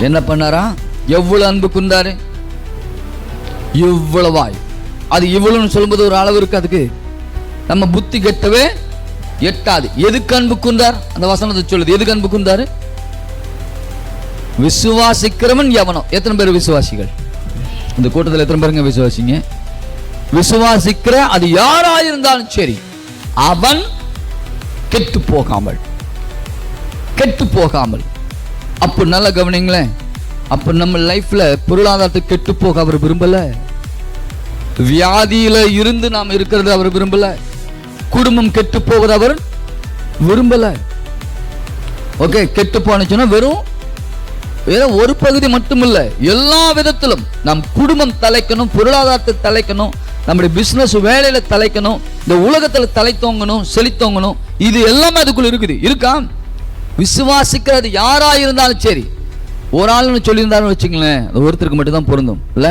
என்ன பண்ணாரா? எவ்வளவு அன்பு கூர்ந்தாரு? இவ்வளவாய். அது இவ்வளவுன்னு சொல்லும்போது ஒரு அளவு இருக்கு, அதுக்கு நம்ம புத்தி கெட்டவே எட்டாது. எதுக்கு அன்பு கூர்ந்தார்? அந்த வசனத்தை சொல்லுது. எதுக்கு அன்பு கூர்ந்தாரு? விசுவாசிக்கிறவன் எவனோ. எத்தனை பேர் விசுவாசிகள் இந்த கூட்டத்தில்? எத்தனை பேருங்க விசுவாசிங்க? விசுவாசிக்கிற அது யாராயிருந்தாலும் சரி, அவன் கெட்டு போகாமல், கெட்டு போகாமல். அப்ப நல்ல கவனிங்களேன். அப்ப நம்ம லைஃப்ல பொருளாதாரத்தை கெட்டு போக அவர் விரும்பல. வியாதியில இருந்து நாம் இருக்கிறது அவர் விரும்பல. குடும்பம் கெட்டு போவது அவர் விரும்பல. ஓகே, கெட்டு போனுச்சுன்னா வெறும் ஒரு பகுதி மட்டுமில்ல, எல்லா விதத்திலும் நம் குடும்பம் தலைக்கணும், பொருளாதாரத்தை தலைக்கணும், நம்முடைய பிசினஸ் வேலையில தலைக்கணும், இந்த உலகத்துல தலை தோங்கணும், செழித்தோங்கணும். இது எல்லாமே அதுக்குள்ள இருக்குது. இருக்கா? விசுவாசிக்கிறது யாரா இருந்தாலும் சரி. ஒரு ஆள்னு சொல்லியிருந்தாலும் வச்சுங்களேன், அது ஒருத்தருக்கு மட்டும் தான் பொருந்தும் இல்ல.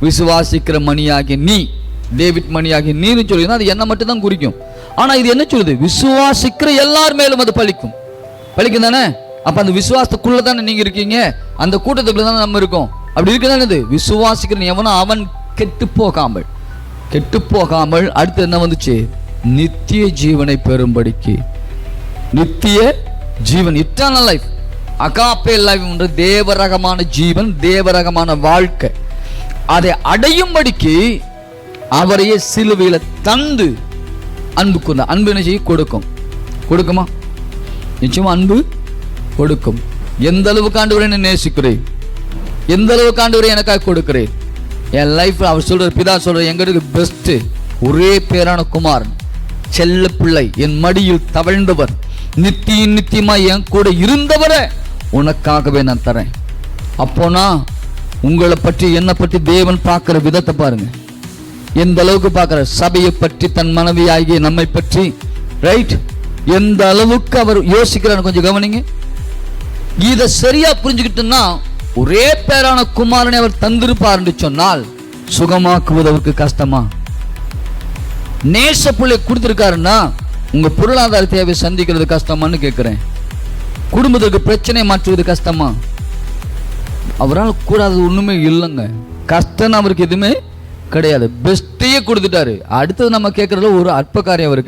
விசுவாசிக்கிற மணியாகி நீ, டேவிட் மணியாகி நீன்னு சொல்லியிருந்தா அது என்ன மட்டும் தான் குறிக்கும். ஆனா இது என்ன சொல்லுது? விசுவாசிக்கிற எல்லார் மேலும் அது பலிக்கும். பலிக்கும் தானே? அப்ப அந்த விசுவாசத்துக்குள்ள தானே நீங்க இருக்கீங்க, அந்த கூட்டத்துக்குள்ள தானே நம்ம இருக்கோம். அப்படி இருக்குதானே? இது விசுவாசிக்கிற எவனோ அவன் கெட்டு போகாமல், கெட்டு போகாமல். அடுத்து என்ன வந்துச்சு? நித்திய ஜீவனை பெறும்படிக்கு. நித்திய ஜீவன், இட்டர்னல் லைஃப், அகாப்பே லைஃப் என்ற தேவரகமான ஜீவன், தேவரகமான வாழ்க்கை, அதை அடையும்படிக்கு அவரையே சிலுவையில தந்து அன்பு கூர்ந்தார். அன்பு என்ன செய்ய? கொடுக்கும். கொடுக்குமா? நிச்சயமா அன்பு கொடுக்கும். எந்த அளவுக்கு ஆண்டவரை என்ன நேசிக்கிறேன், எந்த அளவுக்கு ஆண்டவரை எனக்காக கொடுக்கிறேன். என் லைஃப்ல அவர் சொல்ற, பிதா சொல்ற, எங்களுக்கு பெஸ்ட் ஒரே பேரான குமாரன், செல்ல பிள்ளை, என் மடியில் தவழ்ந்தவர், நித்தியமா என் கூட இருந்தவரை உனக்காகவே நான் தரேன். அப்போனா உங்களை பற்றி, என்னை பற்றி தேவன் பார்க்கிற விதத்தை பாருங்க. எந்த அளவுக்கு பார்க்கிற, சபையை பற்றி, தன் மனைவி ஆகிய நம்மை பற்றி, ரைட், எந்த அளவுக்கு அவர் யோசிக்கிறார் கொஞ்சம் கவனிங்க. இதை சரியா புரிஞ்சுக்கிட்டோம்னா, ஒரே பேரான குமாரனை அவர் தந்திருப்பார் என்று சொன்னால் சுகமாக்குவது அவருக்கு கஷ்டமா? நேச பிள்ளை கொடுத்திருக்காருன்னா உங்க பொருளாதார தேவை சந்திக்கிறது கஷ்டமான்னு கேட்கிறேன். குடும்பத்துக்கு பிரச்சனை மாற்றுவது கஷ்டமா? அவரால் கூடாது ஒண்ணுமே இல்லைங்க. கஷ்டம் அவருக்கு எதுவுமே கிடையாது. பெஸ்டையே கொடுத்துட்டாரு. அடுத்தது நம்ம கேட்கறதுல ஒரு அற்ப காரியம் அவருக்கு